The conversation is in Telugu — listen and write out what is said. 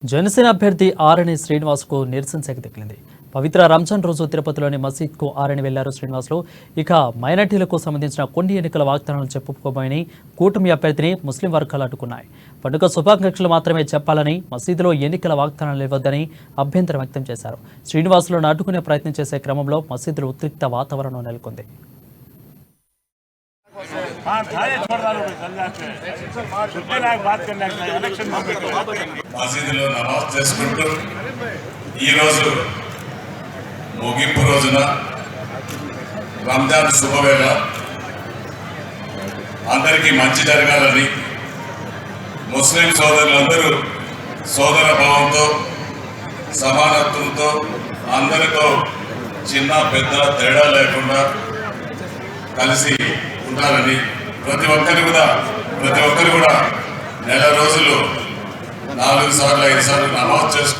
జనసేన అభ్యర్థి ఆరణి శ్రీనివాస్కు నిరసన శాఖ తగిలింది. పవిత్ర రంజాన్ రోజు తిరుపతిలోని మసీద్కు ఆరణి వెళ్లారు శ్రీనివాసులు. ఇక మైనార్టీలకు సంబంధించిన కొన్ని ఎన్నికల వాగ్దానాలు చెప్పుకోబోయని కూటమి అభ్యర్థిని ముస్లిం వర్గాలు అడ్డుకున్నాయి. పండుగ శుభాకాంక్షలు మాత్రమే చెప్పాలని, మసీదులో ఎన్నికల వాగ్దానాలు ఇవ్వొద్దని అభ్యంతరం వ్యక్తం చేశారు. శ్రీనివాసులను అడ్డుకునే ప్రయత్నం చేసే క్రమంలో మసీదులో ఉద్రిక్త వాతావరణం నెలకొంది. మసీదులో నమాజ్ చేసుకుంటూ ఈరోజు ముగింపు రోజున రంజాన్ శుభవేళ అందరికీ మంచి జరగాలని, ముస్లిం సోదరులందరూ సోదర భావంతో సమానత్వంతో అందరితో చిన్న పెద్ద తేడా లేకుండా కలిసి ఉంటారని, ప్రతి ఒక్కరు కూడా నెల రోజులు 4 సార్లు 5 సార్లు నమాజ్ చేసుకుంటారు.